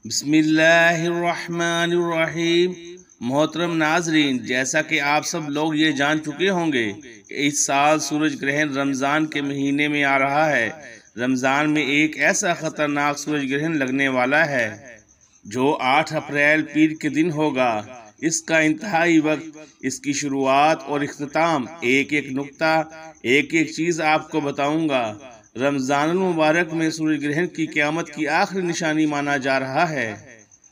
بسم اللہ الرحمن الرحیم۔ محترم ناظرین، جیسا کہ آپ سب لوگ یہ جان چکے ہوں گے کہ اس سال سورج گرہن رمضان کے مہینے میں آ رہا ہے۔ رمضان میں ایک ایسا خطرناک سورج گرہن لگنے والا ہے جو 8 اپریل پیر کے دن ہوگا۔ اس کا انتہائی وقت، اس کی شروعات اور اختتام، ایک ایک نقطہ، ایک ایک چیز آپ کو بتاؤں گا۔ رمضان المبارک میں سورج گرہن کی قیامت کی آخری نشانی مانا جا رہا ہے۔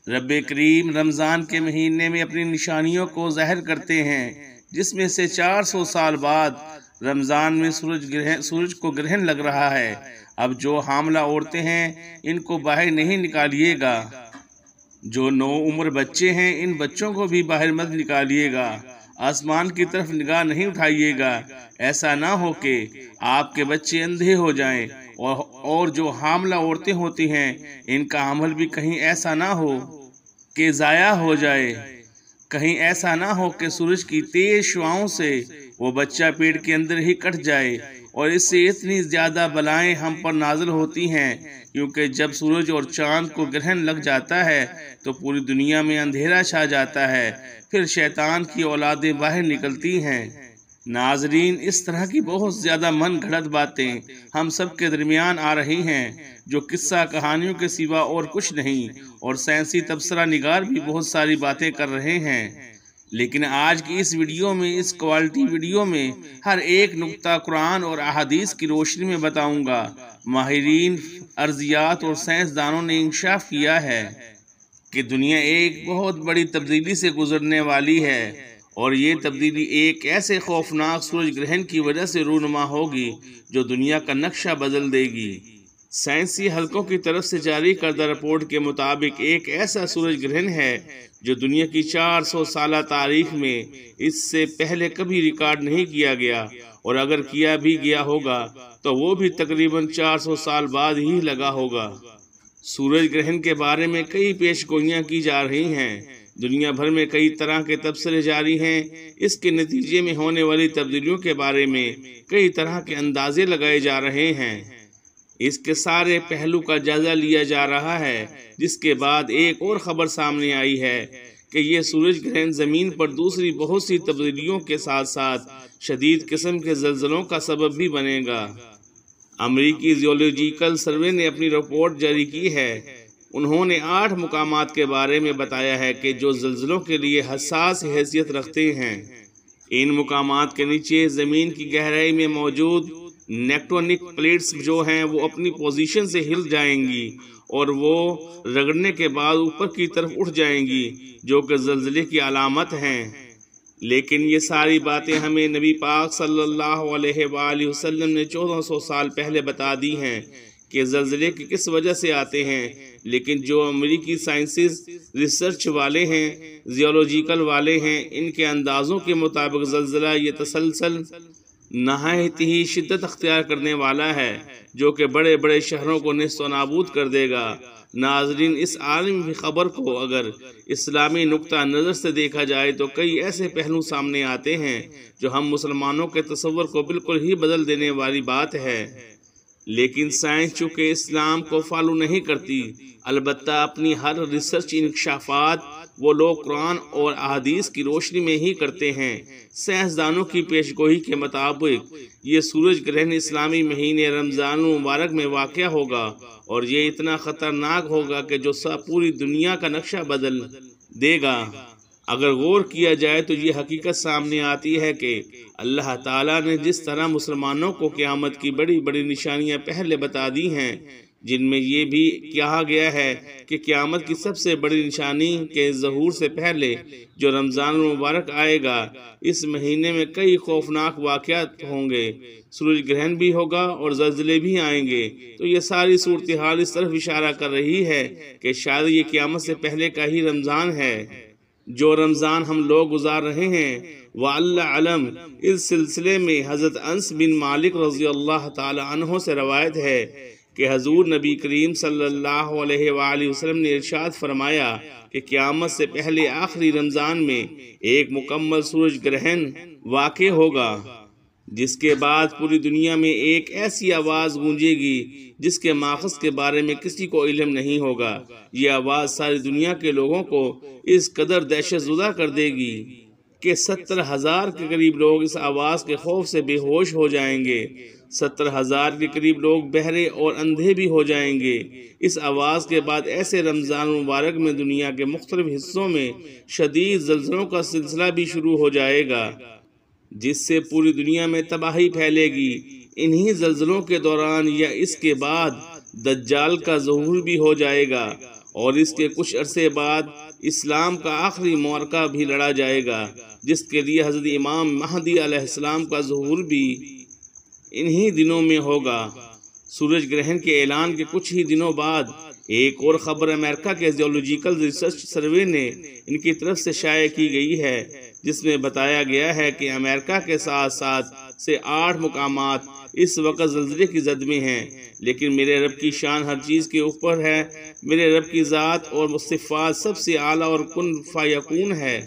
رب کریم رمضان کے مہینے میں اپنی نشانیوں کو ظاہر کرتے ہیں، جس میں سے 400 سال بعد رمضان میں سورج کو گرہن لگ رہا ہے۔ اب جو حاملہ عورتیں ہیں ان کو باہر نہیں نکالیے گا، جو نو عمر بچے ہیں ان بچوں کو بھی باہر مت نکالیے گا، آسمان کی طرف نگاہ نہیں اٹھائیے گا، ایسا نہ ہو کہ آپ کے بچے اندھے ہو جائیں، اور جو حاملہ عورتیں ہوتی ہیں ان کا عمل بھی کہیں ایسا نہ ہو کہ ضائع ہو جائے، کہیں ایسا نہ ہو کہ سورج کی تیز شعاؤں سے وہ بچہ پیٹ کے اندر ہی کٹ جائے، اور اس سے اتنی زیادہ بلائیں ہم پر نازل ہوتی ہیں، کیونکہ جب سورج اور چاند کو گرہن لگ جاتا ہے تو پوری دنیا میں اندھیرا چھا جاتا ہے، پھر شیطان کی اولادیں باہر نکلتی ہیں۔ ناظرین، اس طرح کی بہت زیادہ من گھڑت باتیں ہم سب کے درمیان آ رہی ہیں جو قصہ کہانیوں کے سوا اور کچھ نہیں، اور سائنسی تبصرہ نگار بھی بہت ساری باتیں کر رہے ہیں، لیکن آج کی اس ویڈیو میں، اس کوالٹی ویڈیو میں ہر ایک نقطہ قرآن اور احادیث کی روشنی میں بتاؤں گا۔ ماہرین ارضیات اور سائنسدانوں نے انکشاف کیا ہے کہ دنیا ایک بہت بڑی تبدیلی سے گزرنے والی ہے، اور یہ تبدیلی ایک ایسے خوفناک سورج گرہن کی وجہ سے رونما ہوگی جو دنیا کا نقشہ بدل دے گی۔ سائنسی حلقوں کی طرف سے جاری کردہ رپورٹ کے مطابق ایک ایسا سورج گرہن ہے جو دنیا کی 400 سالہ تاریخ میں اس سے پہلے کبھی ریکارڈ نہیں کیا گیا، اور اگر کیا بھی گیا ہوگا تو وہ بھی تقریباً 400 سال بعد ہی لگا ہوگا۔ سورج گرہن کے بارے میں کئی پیش گوئیاں کی جا رہی ہیں، دنیا بھر میں کئی طرح کے تبصرے جاری ہیں، اس کے نتیجے میں ہونے والی تبدیلیوں کے بارے میں کئی طرح کے اندازے لگائے جا رہے ہیں۔ اس کے سارے پہلو کا جائزہ لیا جا رہا ہے، جس کے بعد ایک اور خبر سامنے آئی ہے کہ یہ سورج گرہن زمین پر دوسری بہت سی تبدیلیوں کے ساتھ ساتھ شدید قسم کے زلزلوں کا سبب بھی بنے گا۔ امریکی زیولوجیکل سروے نے اپنی رپورٹ جاری کی ہے۔ انہوں نے 8 مقامات کے بارے میں بتایا ہے کہ جو زلزلوں کے لیے حساس حیثیت رکھتے ہیں۔ ان مقامات کے نیچے زمین کی گہرائی میں موجود نیکٹونک پلیٹس جو ہیں وہ اپنی پوزیشن سے ہل جائیں گی اور وہ رگڑنے کے بعد اوپر کی طرف اٹھ جائیں گی، جو کہ زلزلے کی علامت ہیں۔ لیکن یہ ساری باتیں ہمیں نبی پاک صلی اللہ علیہ وآلہ وسلم نے 1400 سال پہلے بتا دی ہیں کہ زلزلے کی کس وجہ سے آتے ہیں، لیکن جو امریکی سائنسز ریسرچ والے ہیں، زیولوجیکل والے ہیں، ان کے اندازوں کے مطابق زلزلہ یہ تسلسل نہایت ہی شدت اختیار کرنے والا ہے، جو کہ بڑے بڑے شہروں کو نیست و نابود کر دے گا۔ ناظرین، اس عالمی خبر کو اگر اسلامی نقطہ نظر سے دیکھا جائے تو کئی ایسے پہلو سامنے آتے ہیں جو ہم مسلمانوں کے تصور کو بالکل ہی بدل دینے والی بات ہے، لیکن سائنس چونکہ اسلام کو فالو نہیں کرتی، البتہ اپنی ہر ریسرچ انکشافات وہ لوگ قرآن اور احادیث کی روشنی میں ہی کرتے ہیں۔ سائنسدانوں کی پیش گوئی کے مطابق یہ سورج گرہن اسلامی مہینے رمضان المبارک میں واقع ہوگا، اور یہ اتنا خطرناک ہوگا کہ جو پوری دنیا کا نقشہ بدل دے گا۔ اگر غور کیا جائے تو یہ حقیقت سامنے آتی ہے کہ اللہ تعالیٰ نے جس طرح مسلمانوں کو قیامت کی بڑی بڑی نشانیاں پہلے بتا دی ہیں، جن میں یہ بھی کہا گیا ہے کہ قیامت کی سب سے بڑی نشانی کے ظہور سے پہلے جو رمضان المبارک آئے گا، اس مہینے میں کئی خوفناک واقعات ہوں گے، سورج گرہن بھی ہوگا اور زلزلے بھی آئیں گے۔ تو یہ ساری صورتحال اس طرف اشارہ کر رہی ہے کہ شاید یہ قیامت سے پہلے کا ہی رمضان ہے۔ جو رمضان ہم لوگ گزار رہے ہیں، وَاللہ علم، اس سلسلے میں حضرت انس بن مالک رضی اللہ تعالی عنہ سے روایت ہے کہ حضور نبی کریم صلی اللہ علیہ وآلہ وسلم نے ارشاد فرمایا کہ قیامت سے پہلے آخری رمضان میں ایک مکمل سورج گرہن واقع ہوگا۔ جس کے بعد پوری دنیا میں ایک ایسی آواز گونجے گی جس کے ماخذ کے بارے میں کسی کو علم نہیں ہوگا۔ یہ آواز ساری دنیا کے لوگوں کو اس قدر دہشت زدہ کر دے گی کہ 70,000 کے قریب لوگ اس آواز کے خوف سے بے ہوش ہو جائیں گے۔ 70,000 کے قریب لوگ بہرے اور اندھے بھی ہو جائیں گے۔ اس آواز کے بعد ایسے رمضان مبارک میں دنیا کے مختلف حصوں میں شدید زلزلوں کا سلسلہ بھی شروع ہو جائے گا، جس سے پوری دنیا میں تباہی پھیلے گی۔ انہی زلزلوں کے دوران یا اس کے بعد دجال کا ظہور بھی ہو جائے گا، اور اس کے کچھ عرصے بعد اسلام کا آخری معرکہ بھی لڑا جائے گا، جس کے لیے حضرت امام مہدی علیہ السلام کا ظہور بھی انہی دنوں میں ہوگا۔ سورج گرہن کے اعلان کے کچھ ہی دنوں بعد ایک اور خبر امریکہ کے جیولوجیکل ریسرچ سروے نے ان کی طرف سے شائع کی گئی ہے، جس میں بتایا گیا ہے کہ امریکہ کے ساتھ 7 سے 8 مقامات اس وقت زلزلے کی زد میں ہیں، لیکن میرے رب کی شان ہر چیز کے اوپر ہے۔ میرے رب کی ذات اور صفات سب سے اعلیٰ اور کن فیکون ہے۔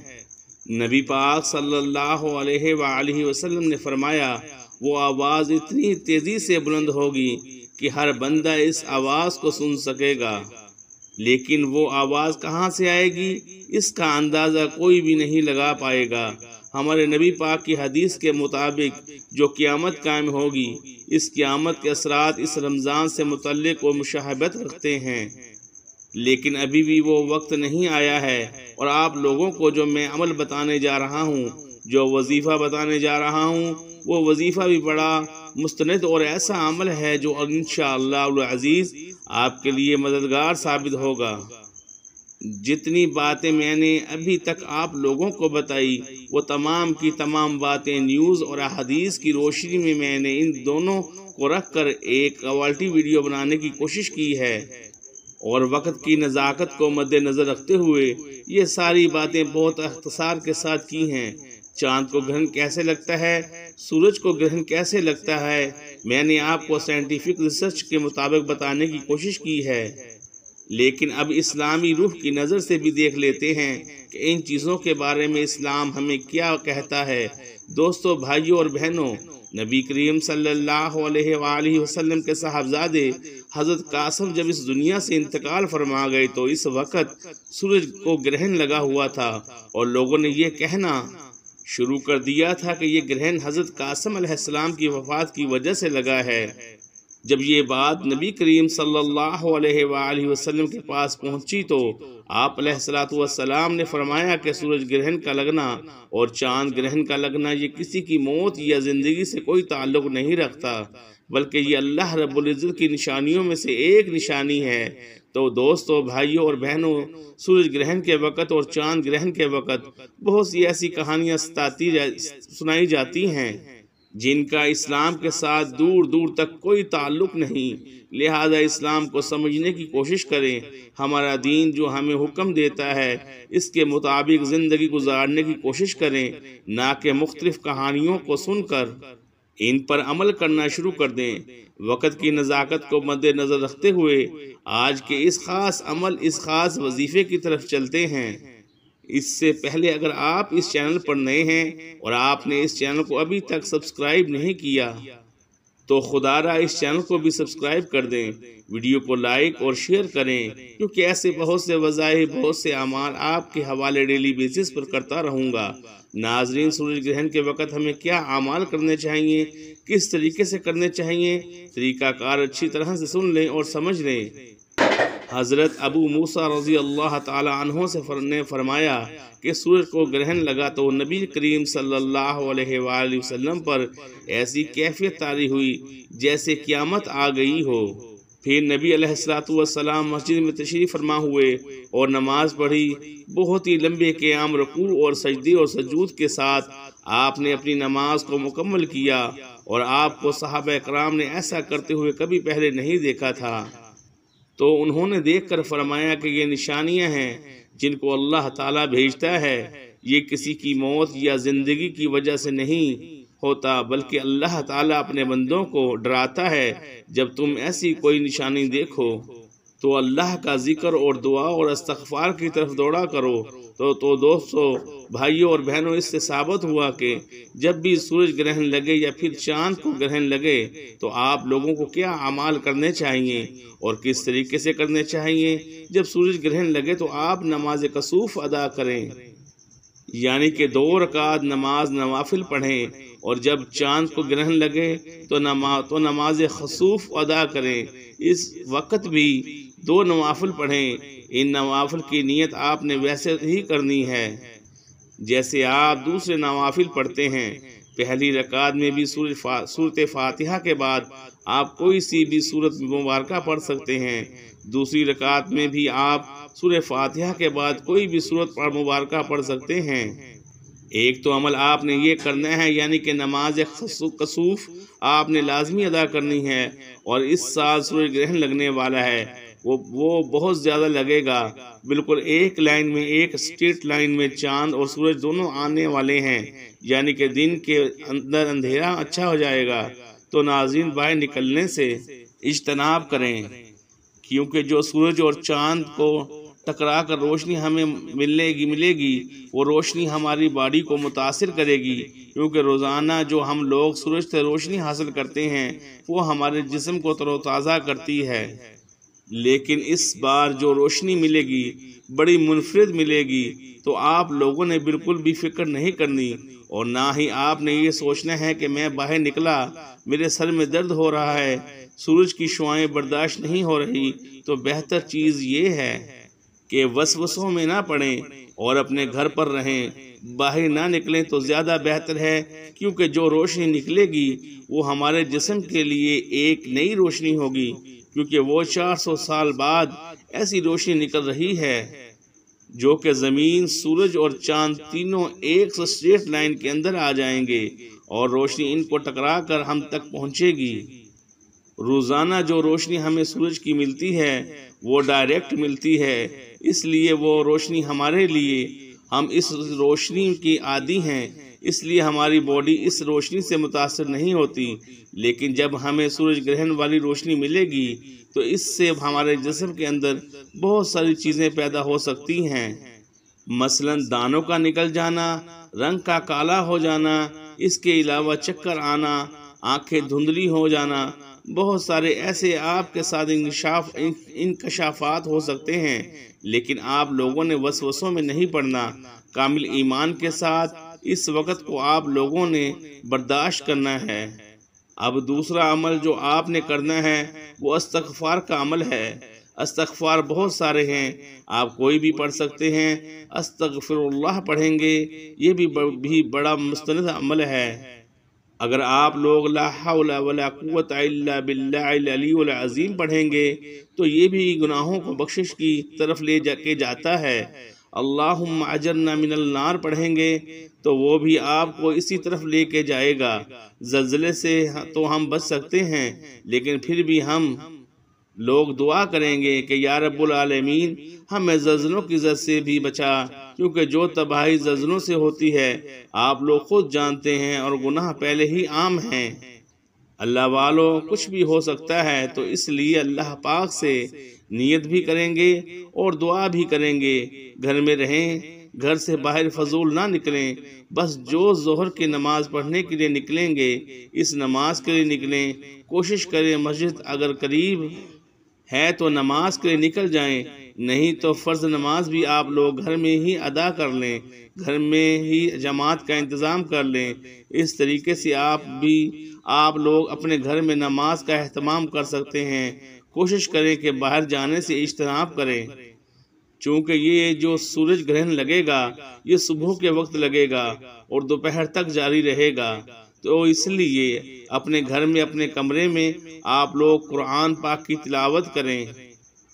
نبی پاک صلی اللہ علیہ وآلہ وسلم نے فرمایا، وہ آواز اتنی تیزی سے بلند ہوگی کہ ہر بندہ اس آواز کو سن سکے گا، لیکن وہ آواز کہاں سے آئے گی اس کا اندازہ کوئی بھی نہیں لگا پائے گا۔ ہمارے نبی پاک کی حدیث کے مطابق جو قیامت قائم ہوگی، اس قیامت کے اثرات اس رمضان سے متعلق و مشابہت رکھتے ہیں، لیکن ابھی بھی وہ وقت نہیں آیا ہے، اور آپ لوگوں کو جو میں عمل بتانے جا رہا ہوں، جو وظیفہ بتانے جا رہا ہوں، وہ وظیفہ بھی بڑا مستند اور ایسا عمل ہے جو انشاءاللہ العزیز آپ کے لیے مددگار ثابت ہوگا۔ جتنی باتیں میں نے ابھی تک آپ لوگوں کو بتائی، وہ تمام کی تمام باتیں نیوز اور احادیث کی روشنی میں نے ان دونوں کو رکھ کر ایک کوالٹی ویڈیو بنانے کی کوشش کی ہے، اور وقت کی نزاکت کو مد نظر رکھتے ہوئے یہ ساری باتیں بہت اختصار کے ساتھ کی ہیں۔ چاند کو گرہن کیسے لگتا ہے، سورج کو گرہن کیسے لگتا ہے، میں نے آپ کو سائنٹیفک ریسرچ کے مطابق بتانے کی کوشش کی ہے، لیکن اب اسلامی روح کی نظر سے بھی دیکھ لیتے ہیں کہ ان چیزوں کے بارے میں اسلام ہمیں کیا کہتا ہے۔ دوستو، بھائیوں اور بہنوں، نبی کریم صلی اللہ علیہ وآلہ وسلم کے صاحبزادے حضرت قاسم جب اس دنیا سے انتقال فرما گئے تو اس وقت سورج کو گرہن لگا ہوا تھا، اور لوگوں نے یہ کہنا شروع کر دیا تھا کہ یہ گرہن حضرت قاسم علیہ السلام کی وفات کی وجہ سے لگا ہے۔ جب یہ بات نبی کریم صلی اللہ علیہ وآلہ وسلم کے پاس پہنچی تو آپ علیہ السلام نے فرمایا کہ سورج گرہن کا لگنا اور چاند گرہن کا لگنا یہ کسی کی موت یا زندگی سے کوئی تعلق نہیں رکھتا، بلکہ یہ اللہ رب العزت کی نشانیوں میں سے ایک نشانی ہے۔ تو دوستو، بھائیوں اور بہنوں، سورج گرہن کے وقت اور چاند گرہن کے وقت بہت سی ایسی کہانیاں سنائی جاتی ہیں جن کا اسلام کے ساتھ دور دور تک کوئی تعلق نہیں، لہذا اسلام کو سمجھنے کی کوشش کریں۔ ہمارا دین جو ہمیں حکم دیتا ہے اس کے مطابق زندگی گزارنے کی کوشش کریں، نہ کہ مختلف کہانیوں کو سن کر ان پر عمل کرنا شروع کر دیں۔ وقت کی نزاکت کو مد نظر رکھتے ہوئے آج کے اس خاص عمل، اس خاص وظیفے کی طرف چلتے ہیں۔ اس سے پہلے اگر آپ اس چینل پر نئے ہیں اور آپ نے اس چینل کو ابھی تک سبسکرائب نہیں کیا تو خدا را اس چینل کو بھی سبسکرائب کر دیں، ویڈیو کو لائک اور شیئر کریں، کیونکہ ایسے بہت سے وظائف، بہت سے اعمال آپ کے حوالے ڈیلی بیسس پر کرتا رہوں گا۔ ناظرین، سورج گرہن کے وقت ہمیں کیا اعمال کرنے چاہیے، کس طریقے سے کرنے چاہیے، طریقہ کار اچھی طرح سے سن لیں اور سمجھ لیں۔ حضرت ابو موسیٰ رضی اللہ تعالی عنہ نے فرمایا کہ سورج کو گرہن لگا تو نبی کریم صلی اللہ علیہ وآلہ وسلم پر ایسی کیفیت طاری ہوئی جیسے قیامت آ گئی ہو۔ پھر نبی علیہ السلام مسجد میں تشریف فرما ہوئے اور نماز پڑھی۔ بہت ہی لمبے قیام، رکوع اور سجدے اور سجود کے ساتھ آپ نے اپنی نماز کو مکمل کیا، اور آپ کو صحابہ اکرام نے ایسا کرتے ہوئے کبھی پہلے نہیں دیکھا تھا۔ تو انہوں نے دیکھ کر فرمایا کہ یہ نشانیاں ہیں جن کو اللہ تعالیٰ بھیجتا ہے، یہ کسی کی موت یا زندگی کی وجہ سے نہیں ہوتا، بلکہ اللہ تعالیٰ اپنے بندوں کو ڈراتا ہے جب تم ایسی کوئی نشانی دیکھو۔ تو اللہ کا ذکر اور دعا اور استغفار کی طرف دوڑا کرو۔ تو دوستو، بھائیوں اور بہنوں، اس سے ثابت ہوا کہ جب بھی سورج گرہن لگے یا پھر چاند کو گرہن لگے تو آپ لوگوں کو کیا اعمال کرنے چاہیے اور کس طریقے سے کرنے چاہیے۔ جب سورج گرہن لگے تو آپ نماز کسوف ادا کریں، یعنی کہ 2 رکعت نماز نوافل پڑھیں، اور جب چاند کو گرہن لگے تو نماز خسوف ادا کریں۔ اس وقت بھی 2 نوافل پڑھیں۔ ان نوافل کی نیت آپ نے ویسے ہی کرنی ہے جیسے آپ دوسرے نوافل پڑھتے ہیں۔ پہلی رکعت میں بھی سورۃ فاتحہ کے بعد آپ کوئی سی بھی سورت مبارکہ پڑھ سکتے ہیں۔ دوسری رکعت میں بھی آپ سورہ فاتحہ کے بعد کوئی بھی سورت مبارکہ پڑھ سکتے ہیں۔ ایک تو عمل آپ نے یہ کرنا ہے، یعنی کہ نماز کسوف آپ نے لازمی ادا کرنی ہے، اور اس سال سورج گرہن لگنے والا ہے، وہ بہت زیادہ لگے گا۔ بالکل ایک لائن میں، ایک اسٹریٹ لائن میں چاند اور سورج دونوں آنے والے ہیں، یعنی کہ دن کے اندر اندھیرا اچھا ہو جائے گا۔ تو ناظرین، باہر نکلنے سے اجتناب کریں، کیونکہ جو سورج اور چاند کو ٹکرا کر روشنی ہمیں ملے گی وہ روشنی ہماری باڈی کو متاثر کرے گی، کیونکہ روزانہ جو ہم لوگ سورج سے روشنی حاصل کرتے ہیں وہ ہمارے جسم کو تر و تازہ کرتی ہے۔ لیکن اس بار جو روشنی ملے گی بڑی منفرد ملے گی، تو آپ لوگوں نے بالکل بھی فکر نہیں کرنی، اور نہ ہی آپ نے یہ سوچنا ہے کہ میں باہر نکلا، میرے سر میں درد ہو رہا ہے، سورج کی شعاعیں برداشت نہیں ہو رہی۔ تو بہتر چیز یہ ہے کہ وسوسوں میں نہ پڑیں اور اپنے گھر پر رہیں، باہر نہ نکلیں تو زیادہ بہتر ہے، کیونکہ جو روشنی نکلے گی وہ ہمارے جسم کے لیے ایک نئی روشنی ہوگی، کیونکہ وہ 400 سال بعد ایسی روشنی نکل رہی ہے جو کہ زمین، سورج اور چاند تینوں ایک اسٹریٹ لائن کے اندر آ جائیں گے، اور روشنی ان کو ٹکرا کر ہم تک پہنچے گی۔ روزانہ جو روشنی ہمیں سورج کی ملتی ہے وہ ڈائریکٹ ملتی ہے، اس لیے وہ روشنی ہمارے لیے، ہم اس روشنی کی عادی ہیں، اس لیے ہماری باڈی اس روشنی سے متاثر نہیں ہوتی۔ لیکن جب ہمیں سورج گرہن والی روشنی ملے گی تو اس سے ہمارے جسم کے اندر بہت ساری چیزیں پیدا ہو سکتی ہیں، مثلا دانوں کا نکل جانا، رنگ کا کالا ہو جانا، اس کے علاوہ چکر آنا، آنکھیں دھندلی ہو جانا، بہت سارے ایسے آپ کے ساتھ انکشافات ہو سکتے ہیں۔ لیکن آپ لوگوں نے وسوسوں میں نہیں پڑنا، کامل ایمان کے ساتھ اس وقت کو آپ لوگوں نے برداشت کرنا ہے۔ اب دوسرا عمل جو آپ نے کرنا ہے وہ استغفار کا عمل ہے۔ استغفار بہت سارے ہیں، آپ کوئی بھی پڑھ سکتے ہیں۔ استغفر اللہ پڑھیں گے، یہ بھی بڑا مستند عمل ہے۔ اگر آپ لوگ لا حول ولا قوت الا باللہ العلی العظیم پڑھیں گے تو یہ بھی گناہوں کو بخشش کی طرف لے کے جاتا ہے۔ اللہم اجرنا من النار پڑھیں گے تو وہ بھی آپ کو اسی طرف لے کے جائے گا۔ زلزلے سے تو ہم بچ سکتے ہیں، لیکن پھر بھی ہم لوگ دعا کریں گے کہ یا رب العالمین ہمیں زلزلوں کی زد سے بھی بچا، کیونکہ جو تباہی زلزلوں سے ہوتی ہے آپ لوگ خود جانتے ہیں، اور گناہ پہلے ہی عام ہیں۔ اللہ والوں، کچھ بھی ہو سکتا ہے، تو اس لیے اللہ پاک سے نیت بھی کریں گے اور دعا بھی کریں گے۔ گھر میں رہیں، گھر سے باہر فضول نہ نکلیں، بس جو ظہر کی نماز پڑھنے کے لیے نکلیں گے اس نماز کے لیے نکلیں۔ کوشش کریں مسجد اگر قریب ہے تو نماز کے لیے نکل جائیں، نہیں تو فرض نماز بھی آپ لوگ گھر میں ہی ادا کر لیں، گھر میں ہی جماعت کا انتظام کر لیں۔ اس طریقے سے آپ لوگ اپنے گھر میں نماز کا اہتمام کر سکتے ہیں۔ کوشش کریں کہ باہر جانے سے اجتناب کریں، چونکہ یہ جو سورج گرہن لگے گا یہ صبح کے وقت لگے گا اور دوپہر تک جاری رہے گا، تو اس لیے اپنے گھر میں، اپنے کمرے میں آپ لوگ قرآن پاک کی تلاوت کریں،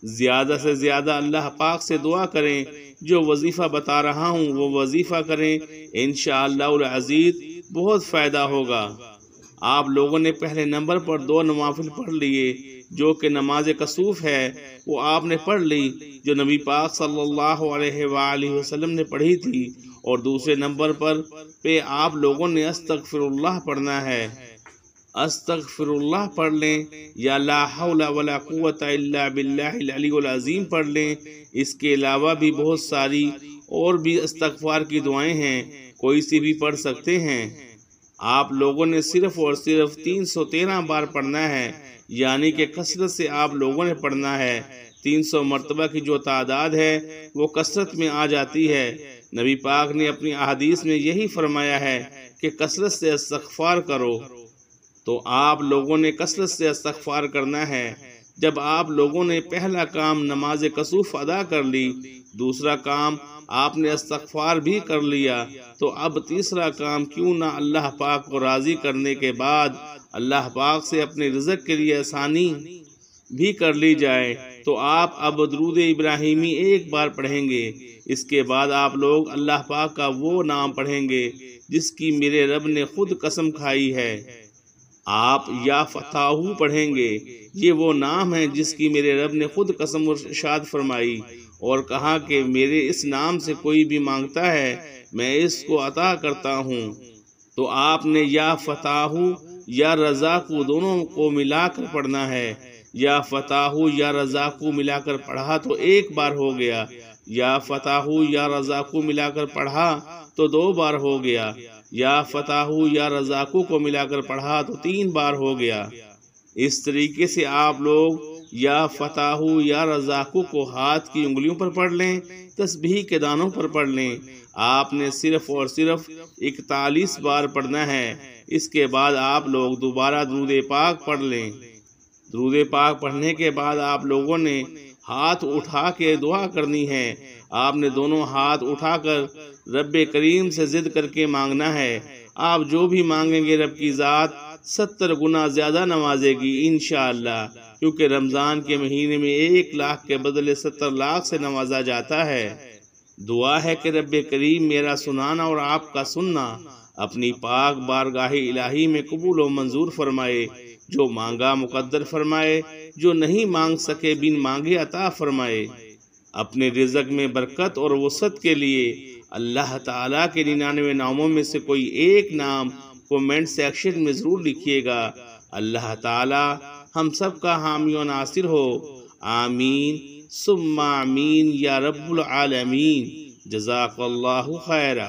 زیادہ سے زیادہ اللہ پاک سے دعا کریں۔ جو وظیفہ بتا رہا ہوں وہ وظیفہ کریں، انشاءاللہ العزیز بہت فائدہ ہوگا۔ آپ لوگوں نے پہلے نمبر پر 2 نوافل پڑھ لیے، جو کہ نماز کسوف ہے، وہ آپ نے پڑھ لی جو نبی پاک صلی اللہ علیہ وآلہ وسلم نے پڑھی تھی، اور دوسرے نمبر پر آپ لوگوں نے استغفر اللہ پڑھنا ہے۔ استغفر اللہ پڑھ لیں یا لا حول ولا قوت الا باللہ العلی العظیم پڑھ لیں۔ اس کے علاوہ بھی بہت ساری اور بھی استغفار کی دعائیں ہیں، کوئی سی بھی پڑھ سکتے ہیں۔ آپ لوگوں نے صرف اور صرف 313 بار پڑھنا ہے، یعنی کہ کثرت سے آپ لوگوں نے پڑھنا ہے۔ 300 مرتبہ کی جو تعداد ہے وہ کثرت میں آ جاتی ہے۔ نبی پاک نے اپنی احادیث میں یہی فرمایا ہے کہ کثرت سے استغفار کرو، تو آپ لوگوں نے کثرت سے استغفار کرنا ہے۔ جب آپ لوگوں نے پہلا کام نماز کسوف ادا کر لی، دوسرا کام آپ نے استغفار بھی کر لیا، تو اب تیسرا کام کیوں نہ اللہ پاک کو راضی کرنے کے بعد اللہ پاک سے اپنے رزق کے لیے آسانی بھی کر لی جائے۔ تو آپ اب درود ابراہیمی ایک بار پڑھیں گے، اس کے بعد آپ لوگ اللہ پاک کا وہ نام پڑھیں گے جس کی میرے رب نے خود قسم کھائی ہے۔ آپ یا فتاحو پڑھیں گے، یہ وہ نام ہے جس کی میرے رب نے خود قسم ارشاد فرمائی اور کہا کہ میرے اس نام سے کوئی بھی مانگتا ہے میں اس کو عطا کرتا ہوں۔ تو آپ نے یا فتاحو یا رزاقو دونوں کو ملا کر پڑھنا ہے۔ یا فتاحو یا رزاقو ملا کر پڑھا تو ایک بار ہو گیا، یا فتاحو یا رزاقو ملا کر پڑھا تو 2 بار ہو گیا، یا فتاحو یا رزاقو کو ملا کر پڑھا تو 3 بار ہو گیا۔ اس طریقے سے آپ لوگ یا فتاحو یا رزاقو کو ہاتھ کی انگلیوں پر پڑھ لیں، تسبیح کے دانوں پر پڑھ لیں۔ آپ نے صرف اور صرف 41 بار پڑھنا ہے۔ اس کے بعد آپ لوگ دوبارہ درود پاک پڑھ لیں۔ درود پاک پڑھنے کے بعد آپ لوگوں نے ہاتھ اٹھا کے دعا کرنی ہے۔ آپ نے دونوں ہاتھ اٹھا کر رب کریم سے ضد کر کے مانگنا ہے۔ آپ جو بھی مانگیں گے رب کی ذات 70 گنا زیادہ نوازے گی انشاءاللہ، کیونکہ رمضان کے مہینے میں 1 لاکھ کے بدلے 70 لاکھ سے نوازا جاتا ہے۔ دعا ہے کہ رب کریم میرا سنانا اور آپ کا سننا اپنی پاک بارگاہ الہی میں قبول و منظور فرمائے، جو مانگا مقدر فرمائے، جو نہیں مانگ سکے بن مانگے عطا فرمائے۔ اپنے رزق میں برکت اور وسعت کے لیے اللہ تعالیٰ کے 99 ناموں میں سے کوئی ایک نام کومنٹ سیکشن میں ضرور لکھیے گا۔ اللہ تعالیٰ ہم سب کا حامی و ناصر ہو، آمین ثم آمین یا رب العالمین۔ جزاک اللہ خیرہ۔